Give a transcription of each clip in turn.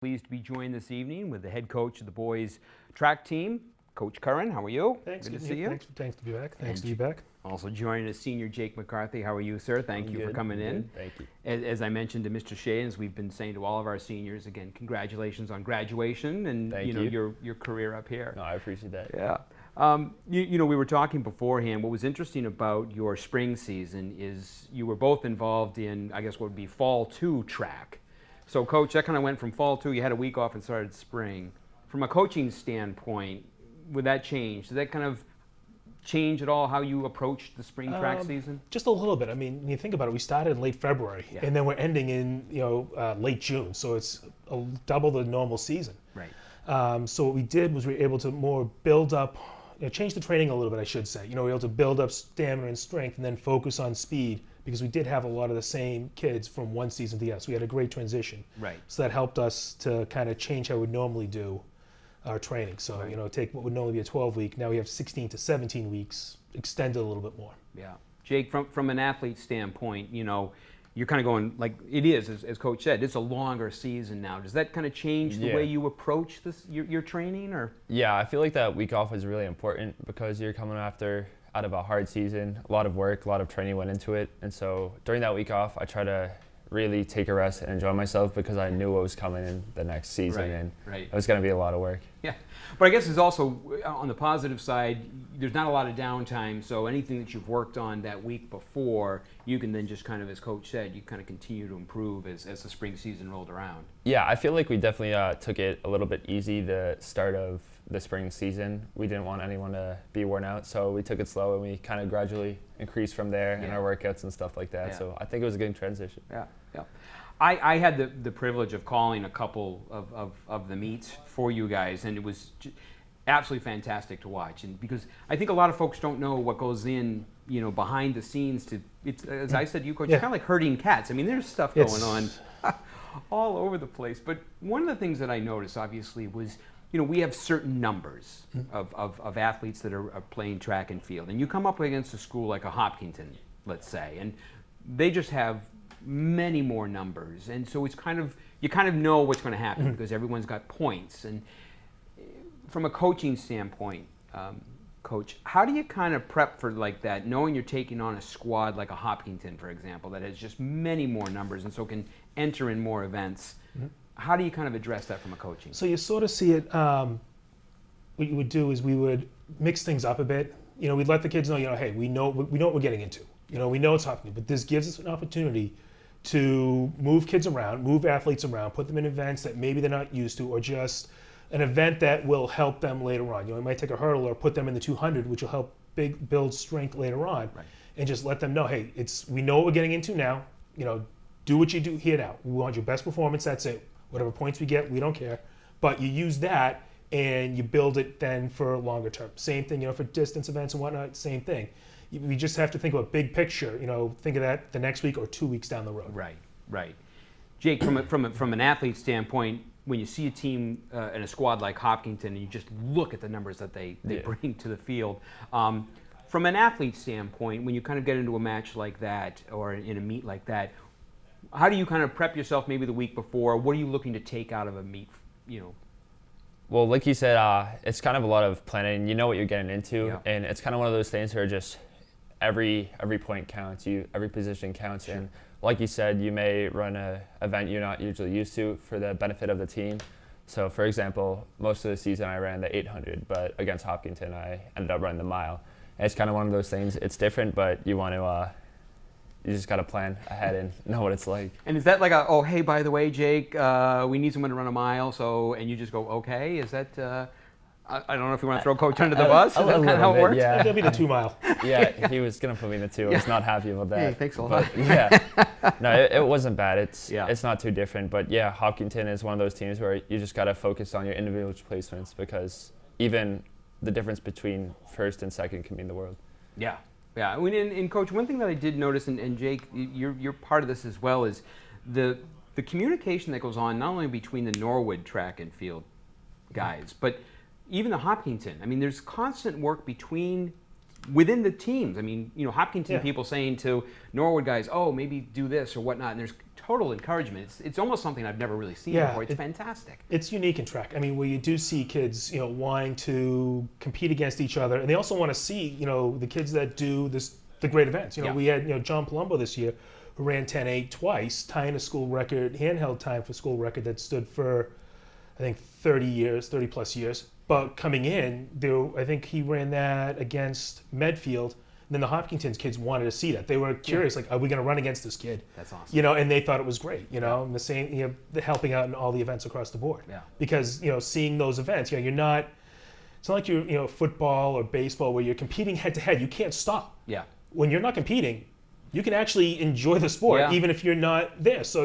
Pleased to be joined this evening with the head coach of the boys track team, Coach Curran. How are you? Thanks. Good to see you. Thanks to be back. Thanks to be back. Also joining us, Senior Jake McCarthy. How are you, sir? Thank you for coming in. Thank you. As I mentioned to Mr. Shea, as we've been saying to all of our seniors, again, congratulations on graduation and Thank your career up here. No, I appreciate that. Yeah. We were talking beforehand. What was interesting about your spring season is you were both involved in, I guess, what would be fall 2 track. So, Coach, that kind of went from fall 2, you had a week off and started spring. From a coaching standpoint, would that change? Did that kind of change at all how you approached the spring track season? Just a little bit. I mean, when you think about it, we started in late February, and then we're ending in late June, so it's double the normal season. Right. So what we did was we were able to more build up, change the training a little bit, I should say. We were able to build up stamina and strength, and then focus on speed, because we did have a lot of the same kids from one season to the other. So we had a great transition. Right. So that helped us to kind of change how we normally do our training. So, Right. Take what would normally be a 12-week, now we have 16 to 17 weeks, extended a little bit more. Yeah. Jake, from an athlete standpoint, you're kind of going, like it is, as Coach said, it's a longer season now. Does that kind of change the way you approach your training? Or? Yeah, I feel like that week off was really important because you're coming out of a hard season. A lot of work, a lot of training went into it. And so during that week off, I try to really take a rest and enjoy myself because I knew what was coming in the next season. Right. It was going to be a lot of work. Yeah. But I guess it's also, on the positive side, there's not a lot of downtime, so anything that you've worked on that week before, you can then just kind of, as Coach said, you kind of continue to improve as the spring season rolled around. Yeah, I feel like we definitely took it a little bit easy the start of the spring season. We didn't want anyone to be worn out, so we took it slow and we kind of gradually increased from there in our workouts and stuff like that. Yeah. So I think it was a good transition. Yeah. I had the privilege of calling a couple of the meets for you guys, and it was absolutely fantastic to watch. And because I think a lot of folks don't know what goes in, behind the scenes to, it's, as I said to you, Coach, it's kind of like herding cats. I mean, there's stuff going on all over the place. But one of the things that I noticed, obviously, was, we have certain numbers of athletes that are playing track and field. And you come up against a school like a Hopkinton, let's say, and they just have many more numbers. And so it's you kind of know what's going to happen because everyone's got points. And from a coaching standpoint, Coach, how do you kind of prep for like that, knowing you're taking on a squad like a Hopkinton, for example, that has just many more numbers and so can enter in more events? How do you kind of address that from a coaching? So you sort of see it, what you would do is we would mix things up a bit. We'd let the kids know, hey, we know what we're getting into. We know it's happening, but this gives us an opportunity to move kids around, move athletes around, put them in events that maybe they're not used to, or just an event that will help them later on. We might take a hurdle or put them in the 200, which will help build strength later on, and just let them know, hey, we know what we're getting into now. Do what you do here now. We want your best performance. That's it. Whatever points we get, we don't care. But you use that and you build it then for longer term. Same thing, for distance events and whatnot. Same thing. We just have to think about big picture. Think of that the next week or 2 weeks down the road. Right. Jake, from an athlete standpoint, when you see a team and a squad like Hopkinton, and you just look at the numbers that they bring to the field. From an athlete standpoint, when you kind of get into a match like that or in a meet like that, how do you kind of prep yourself maybe the week before? What are you looking to take out of a meet? Well, like you said, it's kind of a lot of planning. You know what you're getting into, and it's kind of one of those things where just every point counts. Every position counts, and like you said, you may run an event you're not usually used to for the benefit of the team. So, for example, most of the season I ran the 800, but against Hopkinton, I ended up running the mile. And it's kind of one of those things. It's different, but you want to. You just got to plan ahead and know what it's like. And is that like hey, by the way, Jake, we need someone to run a mile, and you just go, okay? Is that, I don't know if you want to throw Coach under the bus? Is that kind of how it works? Yeah. That'll be the 2 mile. Yeah, he was going to put me in the 2. I was not happy about that. Hey, thanks a lot. But, no, it wasn't bad. It's not too different. But yeah, Hopkinton is one of those teams where you just got to focus on your individual placements because even the difference between first and second can mean the world. Yeah. I mean, and Coach, one thing that I did notice, and Jake, you're part of this as well, is the communication that goes on not only between the Norwood track and field guys, but even the Hopkinton. I mean, there's constant work within the teams. I mean, Hopkinton people saying to Norwood guys, oh, maybe do this or whatnot, and there's total encouragement. It's almost something I've never really seen Yeah, before. It's fantastic. It's unique in track. I mean, where you do see kids, wanting to compete against each other, and they also want to see, the kids that do the great events. Yeah. We had, John Palumbo this year, who ran 10.8 twice, tying a school record, handheld time for school record that stood for, I think, 30 plus years. But coming in, I think he ran that against Medfield. And then the Hopkinton kids wanted to see that. They were curious, like, are we going to run against this kid? That's awesome. And they thought it was great, and the same, helping out in all the events across the board. Yeah. Because, seeing those events, you're not, it's not like you're, football or baseball where you're competing head to head. You can't stop. Yeah. When you're not competing, you can actually enjoy the sport, Yeah. even if you're not there. So,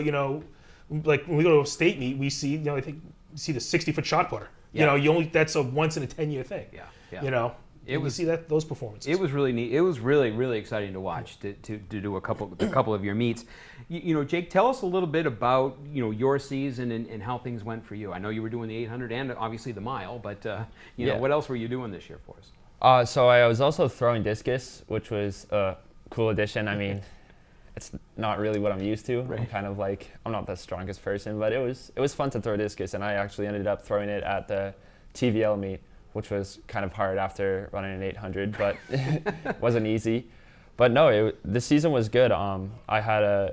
like when we go to a state meet, we see, I think, you see the 60-foot shot putter. Yeah. That's a once in a 10-year thing. Yeah. Yeah. It was, see those performances. It was really neat. It was really, really exciting to watch, to do a couple of your meets. Jake, tell us a little bit about your season and how things went for you. I know you were doing the 800 and obviously the mile, but what else were you doing this year for us? So I was also throwing discus, which was a cool addition. I mean, it's not really what I'm used to. Right. I'm kind of like, I'm not the strongest person, but it was fun to throw discus, and I actually ended up throwing it at the TVL meet, which was kind of hard after running an 800, but it wasn't easy. But no, the season was good. I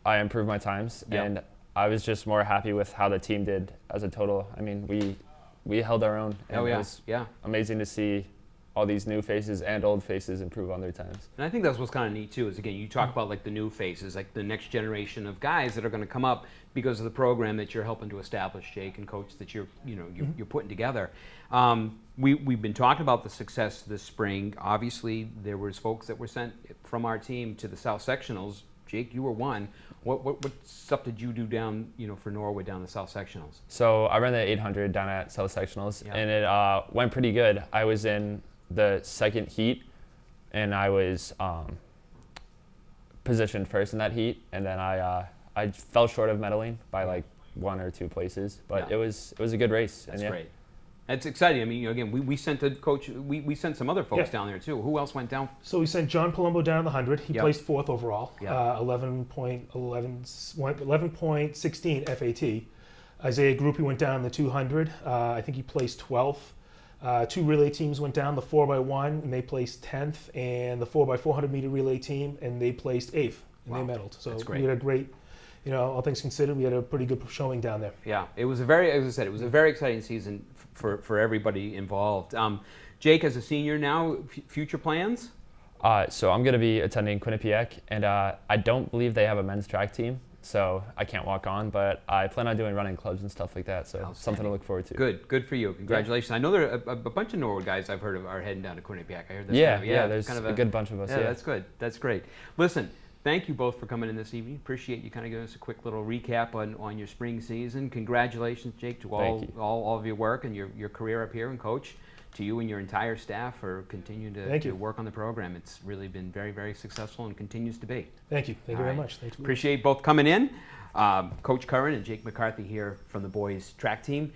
improved my times, Yep. and I was just more happy with how the team did as a total. I mean, we held our own, and it was amazing to see all these new faces and old faces improve on their times. And I think that's what's kind of neat too. Is again, you talk about like the new faces, like the next generation of guys that are going to come up because of the program that you're helping to establish, Jake, and coach that you're putting together. We've been talking about the success this spring. Obviously, there was folks that were sent from our team to the South Sectionals. Jake, you were one. What stuff did you do down, for Norwood down the South Sectionals? So I ran the 800 down at South Sectionals, Yeah. and it went pretty good. I was in the second heat, and I was positioned first in that heat, and then I fell short of medaling by like 1 or 2 places, but Yeah. it was a good race. That's and great. That's exciting. I mean, again, we sent a coach. We sent some other folks Yeah. down there too. Who else went down? So we sent John Palumbo down the 100. He Yep. placed 4th overall, Yep. 11.16 FAT. Isaiah Groupie went down the 200. I think he placed 12th. 2 relay teams went down, the 4x1, and they placed 10th, and the 4x400 meter relay team, and they placed 8th, and Wow. they medaled. So That's great. we had a great, all things considered, we had a pretty good showing down there. Yeah, it was as I said, it was a very exciting season for everybody involved. Jake, as a senior now, future plans? So I'm going to be attending Quinnipiac, and I don't believe they have a men's track team, so I can't walk on, but I plan on doing running clubs and stuff like that, so something to look forward to. Good for you. Congratulations. I know there are a bunch of Norwood guys I've heard of are heading down to Quinnipiac. I heard this. Yeah, there's kind of a good bunch of us. Yeah, that's good. That's great. Listen, thank you both for coming in this evening. Appreciate you kind of giving us a quick little recap on your spring season. Congratulations, Jake, to all of your work and your career up here, and coach, to you and your entire staff for continuing to work on the program. It's really been very, very successful and continues to be. Thank you. Thank you very right. much. Thanks. Appreciate both coming in. Coach Curran and Jake McCarthy here from the boys track team.